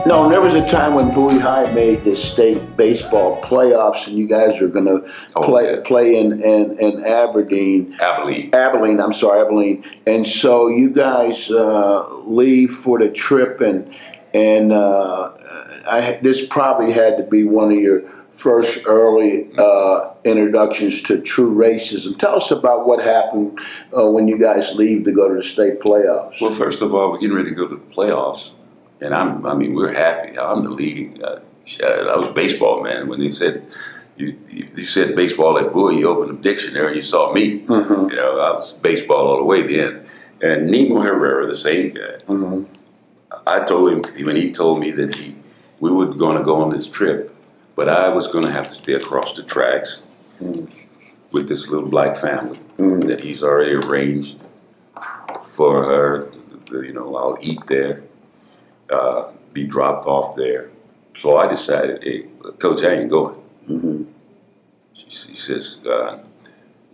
No, there was a time when Bowie High made the state baseball playoffs, and you guys were going to play in Aberdeen. Abilene. I'm sorry, Abilene. And so you guys leave for the trip, and this probably had to be one of your first early introductions to true racism. Tell us about what happened when you guys leave to go to the state playoffs. Well, first of all, we're getting ready to go to the playoffs. And I mean, we're happy. I'm the leading. I was baseball, man. When they said you said baseball at Bowie, you opened the dictionary and you saw me. Mm-hmm. You know, I was baseball all the way then. And Nemo Herrera, the same guy. Mm-hmm. I told him when he told me that we were going to go on this trip, but I was going to have to stay across the tracks with this little black family that he's already arranged for her. You know, I'll eat there. Be dropped off there. So I decided, hey, Coach, I ain't going. Mm-hmm. She says,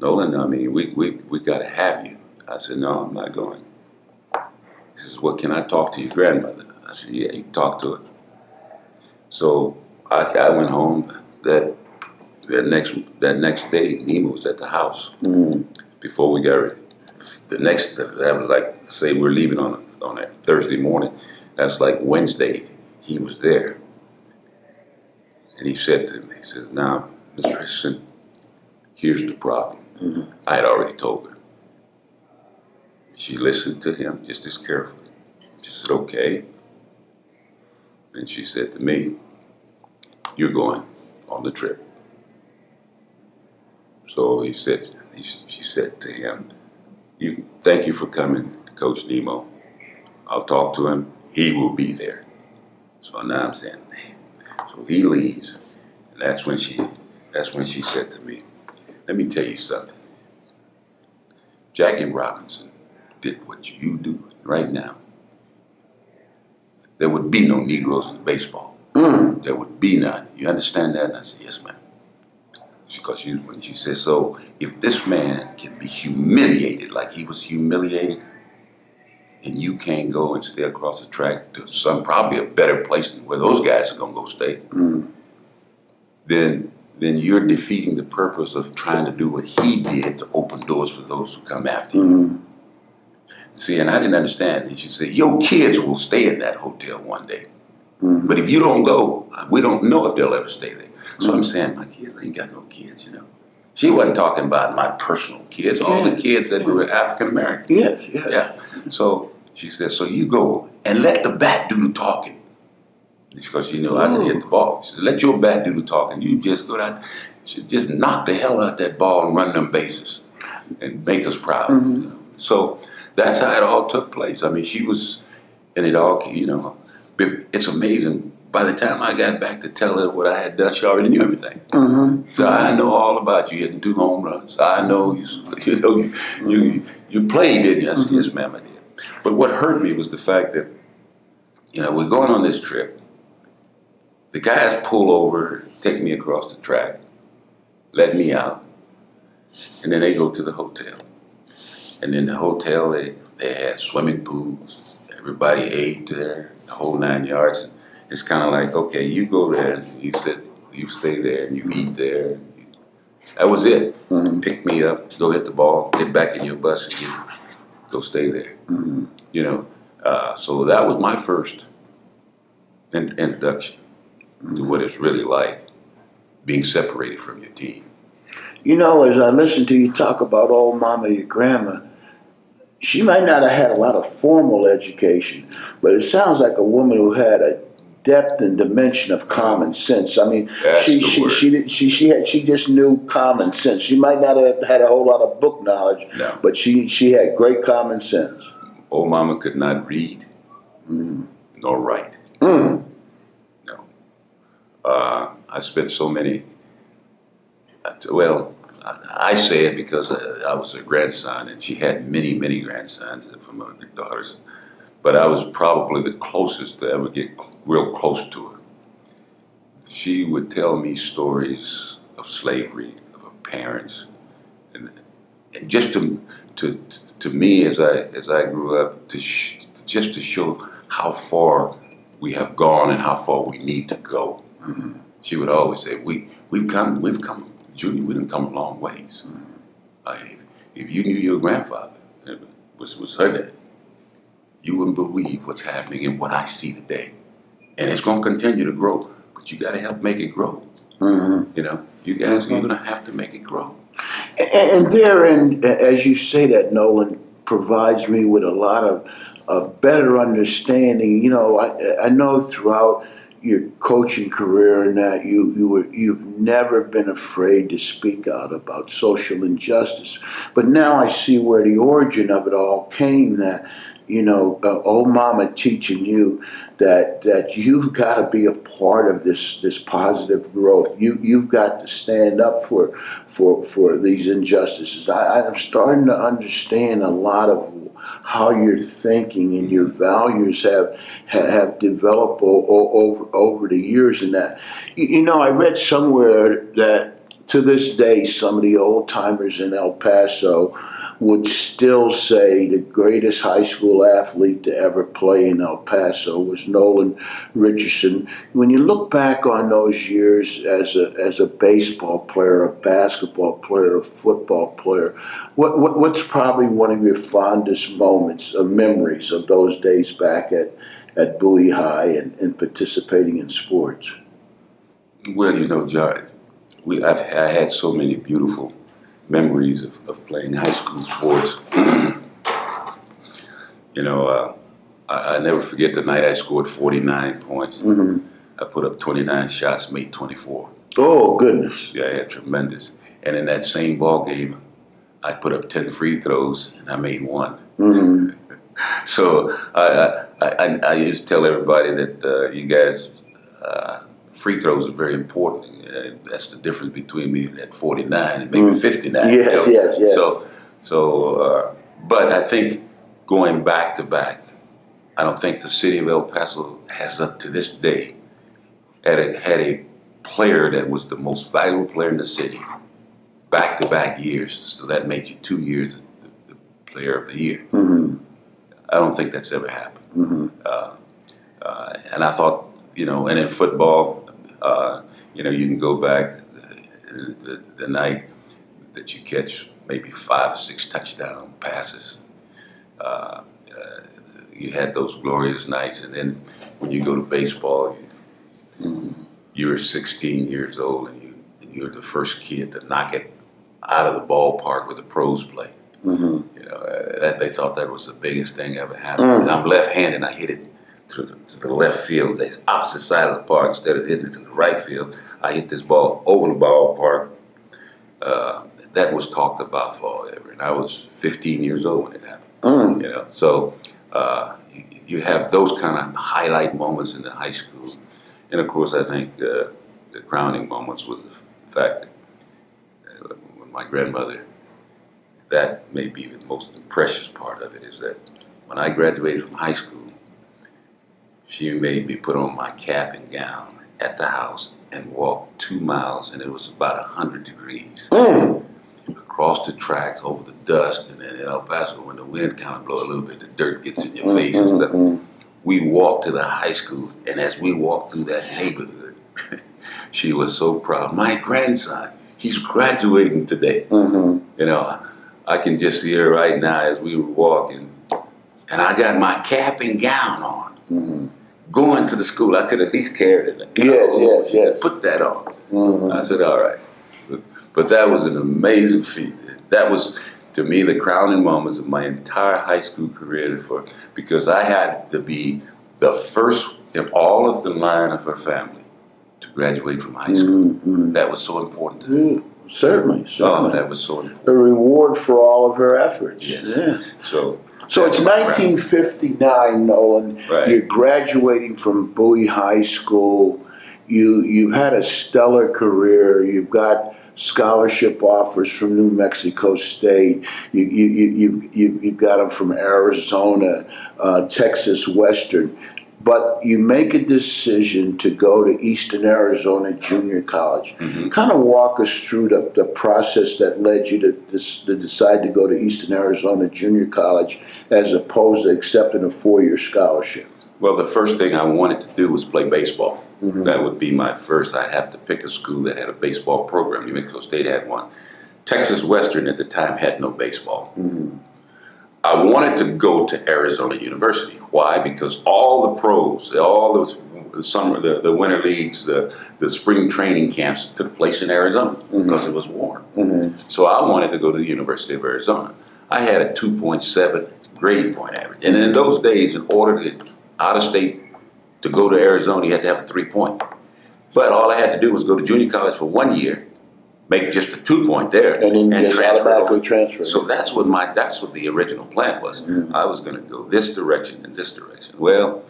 Nolan, I mean, we got to have you. I said, no, I'm not going. She says, well, can I talk to your grandmother? I said, yeah, you can talk to her. So I went home. That next day, Nemo was at the house. Mm-hmm. Before we got ready. That was like, say we're leaving on a Thursday morning. That's like Wednesday, he was there. And he said to me, he says, now, Mr. Richardson, here's the problem. Mm-hmm. I had already told her. She listened to him just as carefully. She said, okay. And she said to me, you're going on the trip. So she said to him, thank you for coming, Coach Nemo. I'll talk to him. He will be there. So now I'm saying, man. So he leaves, and that's when she said to me, let me tell you something. Jackie Robinson did what you do right now. There would be no Negroes in baseball. There would be none. You understand that? And I said, yes, ma'am. Because when she said, so if this man can be humiliated like he was humiliated, and you can't go and stay across the track to probably a better place than where those guys are going to go stay, then you're defeating the purpose of trying to do what he did to open doors for those who come after you. See, and I didn't understand. And she said, your kids will stay in that hotel one day. But if you don't go, we don't know if they'll ever stay there. So I'm saying, my kids, I ain't got no kids, you know. She wasn't talking about my personal kids, all the kids that were African American. Yes. Yeah. So she said, so you go and let the bat do the talking. Because she knew I could hit the ball. She said, let your bat do the talking. You just go down, just knock the hell out that ball and run them bases and make us proud. You know? So that's how it all took place. I mean, she was, and it all, you know, it's amazing. By the time I got back to tell her what I had done, she already knew everything. So I know all about you hitting 2 home runs. I know you played, didn't you? I said, yes, ma'am, I did. But what hurt me was the fact that, you know, we're going on this trip. The guys pull over, take me across the track, let me out, and then they go to the hotel. And in the hotel, they had swimming pools. Everybody ate there, the whole 9 yards. It's kind of like, okay, you go there, and you stay there, and you eat there. That was it. Pick me up, go hit the ball, get back in your bus, and go stay there. You know, so that was my first introduction to what it's really like being separated from your team. You know, as I listen to you talk about old mama, your grandma, she might not have had a lot of formal education, but it sounds like a woman who had a depth and dimension of common sense. I mean, she just knew common sense. She might not have had a whole lot of book knowledge, but she had great common sense. Old mama could not read nor write. No. I spent so many, well, I say it because I was her grandson, and she had many, many grandsons from her daughters. But I was probably the closest to ever get real close to her. She would tell me stories of slavery, of her parents, and just to me as I grew up, just to show how far we have gone and how far we need to go. She would always say, we've come, Junior, we done come a long ways. If you knew your grandfather, was her dad, you wouldn't believe what's happening and what I see today. And it's going to continue to grow, but you got to help make it grow. You know, you guys, you're going to have to make it grow. And therein, as you say that, Nolan, provides me with a lot of better understanding. You know, I know throughout your coaching career and that you've never been afraid to speak out about social injustice. But now I see where the origin of it all came, that, you know, old mama teaching you that you've got to be a part of this positive growth. You've got to stand up for these injustices. I'm starting to understand a lot of how your thinking and your values have developed over the years. And that, you know, I read somewhere that to this day some of the old timers in El Paso would still say the greatest high school athlete to ever play in El Paso was Nolan Richardson. When you look back on those years as a baseball player, a basketball player, a football player, what's probably one of your fondest moments of memories of those days back at Bowie High and participating in sports? Well, you know, John, I had so many beautiful memories of playing high school sports. You know, I never forget the night I scored 49 points. I put up 29 shots, made 24. Oh, goodness. Yeah, tremendous. And in that same ball game, I put up 10 free throws and I made 1. So I used to tell everybody that you guys, free throws are very important. That's the difference between me at 49 and maybe 59. Yes, you know? Yes. So, but I think going back to back, I don't think the city of El Paso has, up to this day, had a player that was the most valuable player in the city, back-to-back years. So that made you 2 years the player of the year. I don't think that's ever happened. And I thought, you know, and in football, you know, you can go back the night that you catch maybe 5 or 6 touchdown passes. You had those glorious nights, and then when you go to baseball, you're 16 years old, and you're the first kid to knock it out of the ballpark where the pros play. You know, they thought that was the biggest thing ever happened. And I'm left-handed, and I hit it to the left field, the opposite side of the park. Instead of hitting it to the right field, I hit this ball over the ballpark. That was talked about forever, and I was 15 years old when it happened. You know, so you have those kind of highlight moments in the high school, and of course, I think the crowning moments was the fact that when my grandmother, that may be the most precious part of it, is that when I graduated from high school, she made me put on my cap and gown at the house and walk 2 miles, and it was about 100 degrees. Across the tracks, over the dust, and then in El Paso, when the wind kind of blows a little bit, the dirt gets in your face and stuff. We walked to the high school, and as we walked through that neighborhood, she was so proud. My grandson, he's graduating today. You know, I can just see her right now as we were walking, and I got my cap and gown on. Going to the school, I could at least carry it. Yes. Put that on. I said, all right. But that was an amazing feat. That was, to me, the crowning moments of my entire high school career, because I had to be the first in all of the line of her family to graduate from high school. That was so important to me. Certainly. Oh, that was so important. A reward for all of her efforts. Yes. Yeah. So it's 1959, Nolan. Right. You're graduating from Bowie High School. You've had a stellar career. You've got scholarship offers from New Mexico State. You've got them from Arizona, Texas Western. But you make a decision to go to Eastern Arizona Junior College. Kind of walk us through the process that led you to decide to go to Eastern Arizona Junior College as opposed to accepting a 4-year scholarship. Well, the first thing I wanted to do was play baseball. Mm-hmm. That would be my first. I'd have to pick a school that had a baseball program. New Mexico State had one. Texas Western at the time had no baseball. Mm-hmm. I wanted to go to Arizona University. Why? Because all the pros, all those summer, the winter leagues, the spring training camps took place in Arizona because it was warm. Mm-hmm. So I wanted to go to the University of Arizona. I had a 2.7 grade point average. And in those days, in order to get out of state to go to Arizona, you had to have a 3-point. But all I had to do was go to junior college for 1 year, make just a 2-point there, and then automatically over. Transfer. So that's what the original plan was. Mm-hmm. I was going to go this direction and this direction. Well,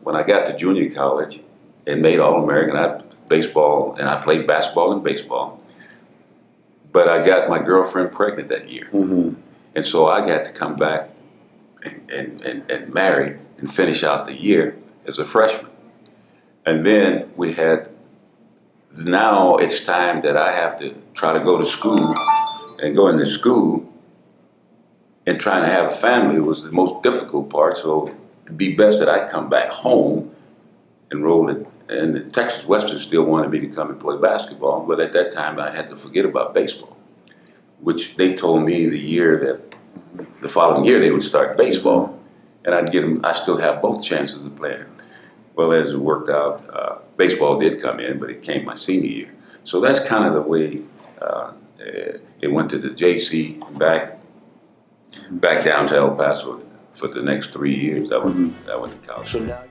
when I got to junior college and made All-American, I baseball and I played basketball and baseball. But I got my girlfriend pregnant that year, and so I got to come back and marry and finish out the year as a freshman. And then we had. Now it's time that I have to try to go to school, and going to school and trying to have a family was the most difficult part. So it'd be best that I come back home, enroll in, and Texas Western still wanted me to come and play basketball, but at that time I had to forget about baseball, which they told me the following year they would start baseball, and I'd get them. I still have both chances of playing. Well, as it worked out, baseball did come in, but it came my senior year. So that's kind of the way it went to the JC, back down to El Paso for the next 3 years. I went to college. So now